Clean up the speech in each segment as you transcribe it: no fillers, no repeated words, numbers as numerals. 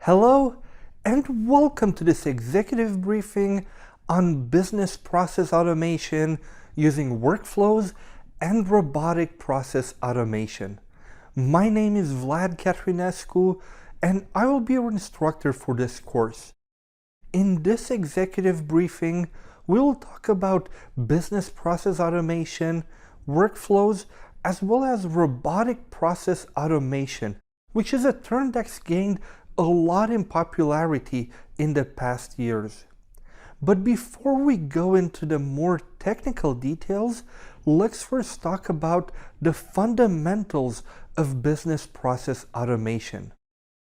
Hello and welcome to this executive briefing on business process automation using workflows and robotic process automation. My name is Vlad Catrinescu and I will be your instructor for this course. In this executive briefing, we will talk about business process automation, workflows, as well as robotic process automation, which is a term that's gained a lot in popularity in the past years. But before we go into the more technical details, let's first talk about the fundamentals of business process automation.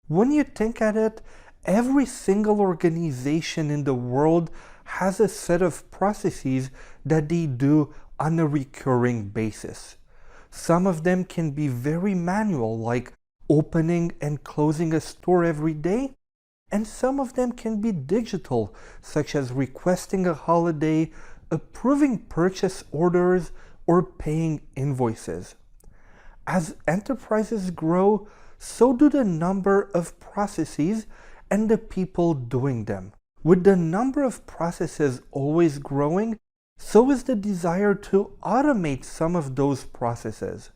When you think at it, every single organization in the world has a set of processes that they do on a recurring basis. Some of them can be very manual, like opening and closing a store every day, and some of them can be digital, such as requesting a holiday, approving purchase orders, or paying invoices. As enterprises grow, so do the number of processes and the people doing them. With the number of processes always growing, so is the desire to automate some of those processes.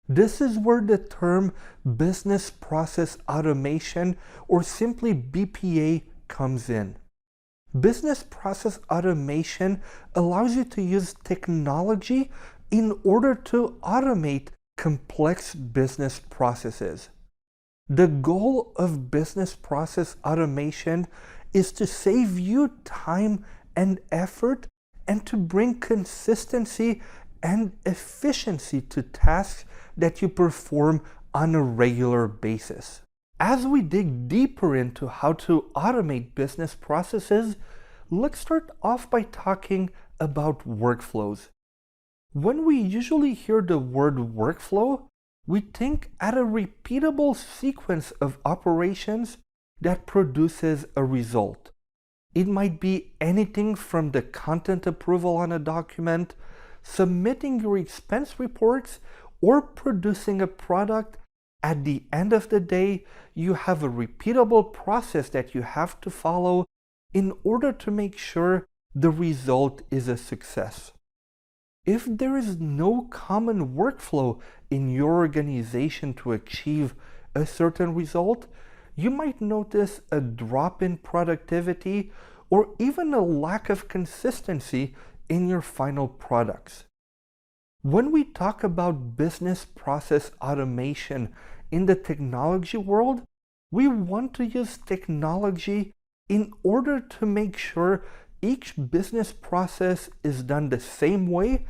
This is where the term business process automation, or simply BPA, comes in. Business process automation allows you to use technology in order to automate complex business processes. The goal of business process automation is to save you time and effort and to bring consistency and efficiency to tasks that you perform on a regular basis. As we dig deeper into how to automate business processes, let's start off by talking about workflows. When we usually hear the word workflow, we think at a repeatable sequence of operations that produces a result. It might be anything from the content approval on a document, submitting your expense reports, or producing a product. At the end of the day, you have a repeatable process that you have to follow in order to make sure the result is a success. If there is no common workflow in your organization to achieve a certain result, you might notice a drop in productivity or even a lack of consistency in your final products. When we talk about business process automation in the technology world, we want to use technology in order to make sure each business process is done the same way,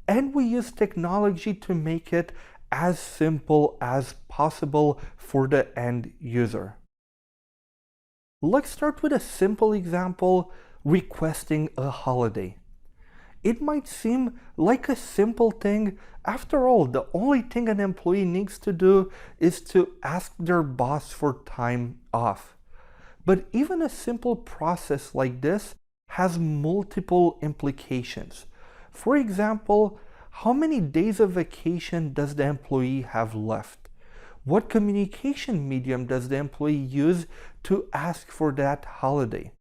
and we use technology to make it as simple as possible for the end user. Let's start with a simple example, requesting a holiday. It might seem like a simple thing. After all, the only thing an employee needs to do is to ask their boss for time off. But even a simple process like this has multiple implications. For example, how many days of vacation does the employee have left? What communication medium does the employee use to ask for that holiday?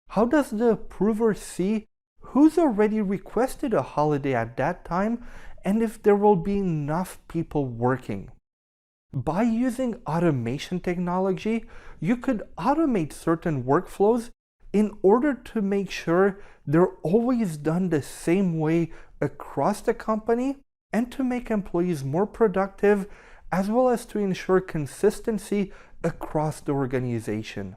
How does the approver see who's already requested a holiday at that time and if there will be enough people working? By using automation technology, you could automate certain workflows in order to make sure they're always done the same way across the company and to make employees more productive, as well as to ensure consistency across the organization.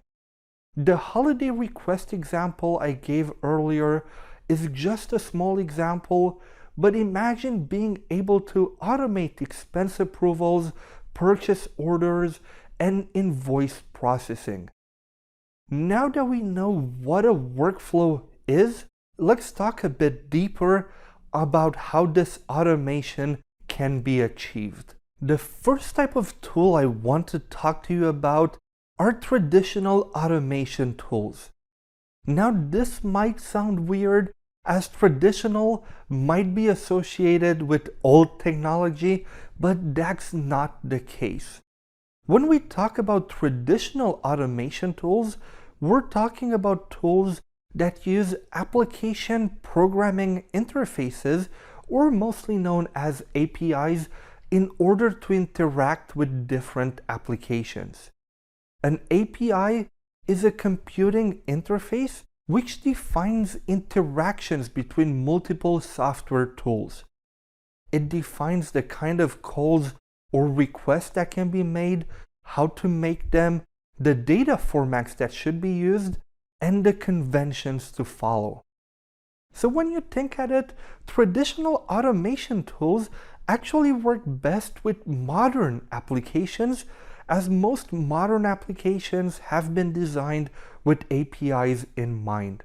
The holiday request example I gave earlier is just a small example, but imagine being able to automate expense approvals, purchase orders, and invoice processing. Now that we know what a workflow is, let's talk a bit deeper about how this automation can be achieved. The first type of tool I want to talk to you about are traditional automation tools. Now, this might sound weird as traditional might be associated with old technology, but that's not the case. When we talk about traditional automation tools, we're talking about tools that use application programming interfaces, or mostly known as APIs, in order to interact with different applications. An API is a computing interface which defines interactions between multiple software tools. It defines the kind of calls or requests that can be made, how to make them, the data formats that should be used, and the conventions to follow. So when you think at it, traditional automation tools actually work best with modern applications, as most modern applications have been designed with APIs in mind.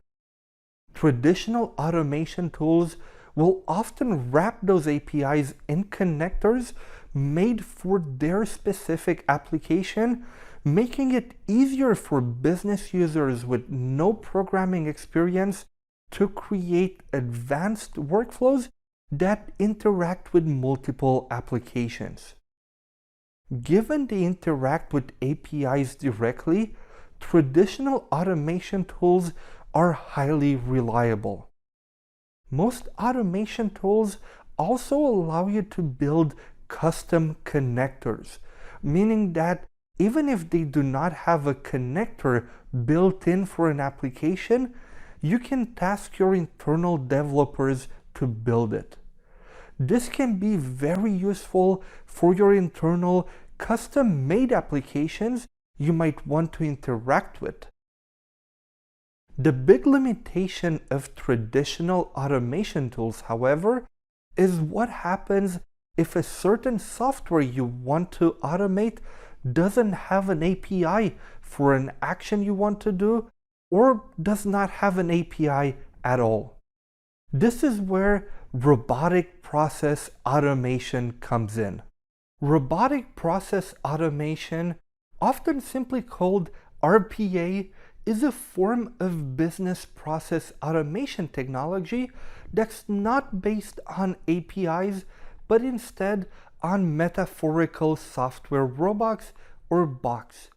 Traditional automation tools will often wrap those APIs in connectors made for their specific application, making it easier for business users with no programming experience to create advanced workflows that interact with multiple applications. Given they interact with APIs directly, traditional automation tools are highly reliable. Most automation tools also allow you to build custom connectors, meaning that even if they do not have a connector built in for an application, you can task your internal developers to build it. This can be very useful for your internal custom-made applications you might want to interact with. The big limitation of traditional automation tools, however, is what happens if a certain software you want to automate doesn't have an API for an action you want to do, or does not have an API at all. This is where robotic process automation comes in. Robotic process automation, often simply called RPA, is a form of business process automation technology that's not based on APIs, but instead on metaphorical software robots or bots.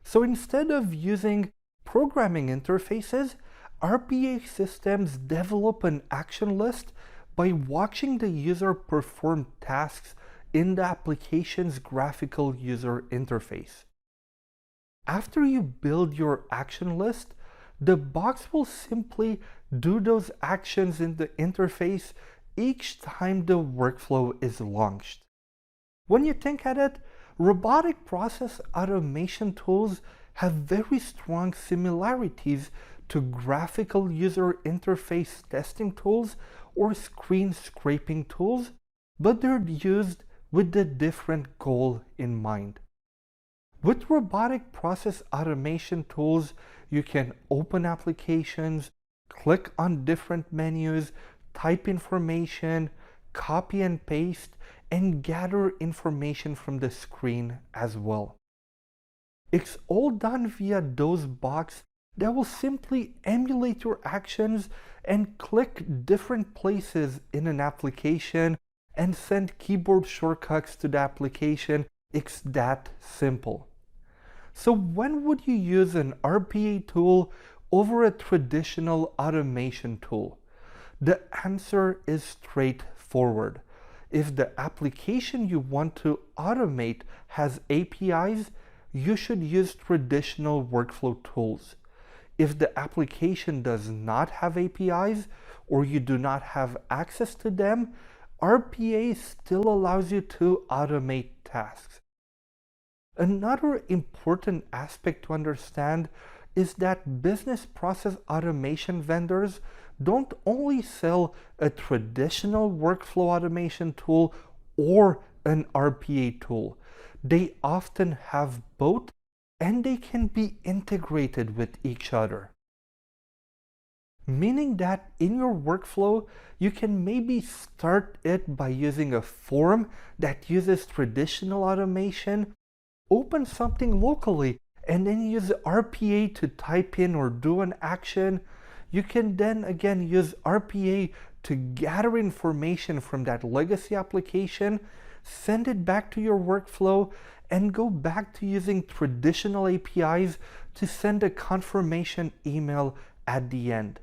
So instead of using programming interfaces, RPA systems develop an action list by watching the user perform tasks in the application's graphical user interface. After you build your action list, the box will simply do those actions in the interface each time the workflow is launched. When you think at it, robotic process automation tools have very strong similarities to graphical user interface testing tools or screen scraping tools, but they're used with a different goal in mind. With robotic process automation tools, you can open applications, click on different menus, type information, copy and paste, and gather information from the screen as well. It's all done via those boxes that will simply emulate your actions and click different places in an application and send keyboard shortcuts to the application. It's that simple. So when would you use an RPA tool over a traditional automation tool? The answer is straightforward. If the application you want to automate has APIs, you should use traditional workflow tools. If the application does not have APIs or you do not have access to them, RPA still allows you to automate tasks. Another important aspect to understand is that business process automation vendors don't only sell a traditional workflow automation tool or an RPA tool. They often have both, and they can be integrated with each other. Meaning that in your workflow, you can maybe start it by using a form that uses traditional automation, open something locally, and then use RPA to type in or do an action. you can then again use RPA to gather information from that legacy application, send it back to your workflow, and go back to using traditional APIs to send a confirmation email at the end.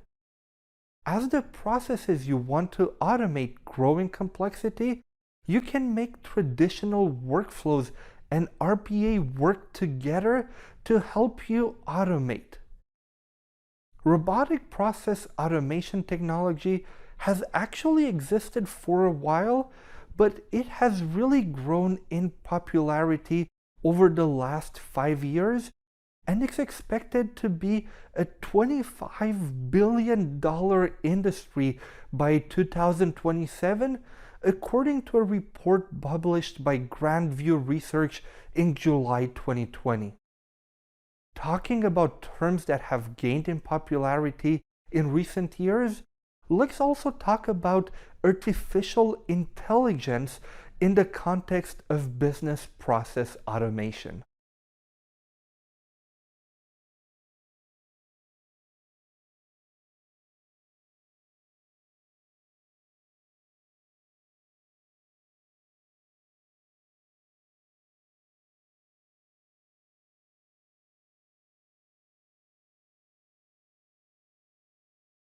As the processes you want to automate grow in complexity, you can make traditional workflows and RPA work together to help you automate. Robotic process automation technology has actually existed for a while, but it has really grown in popularity over the last 5 years, and it's expected to be a $25 billion industry by 2027, according to a report published by Grandview Research in July 2020. Talking about terms that have gained in popularity in recent years, let's also talk about artificial intelligence in the context of business process automation.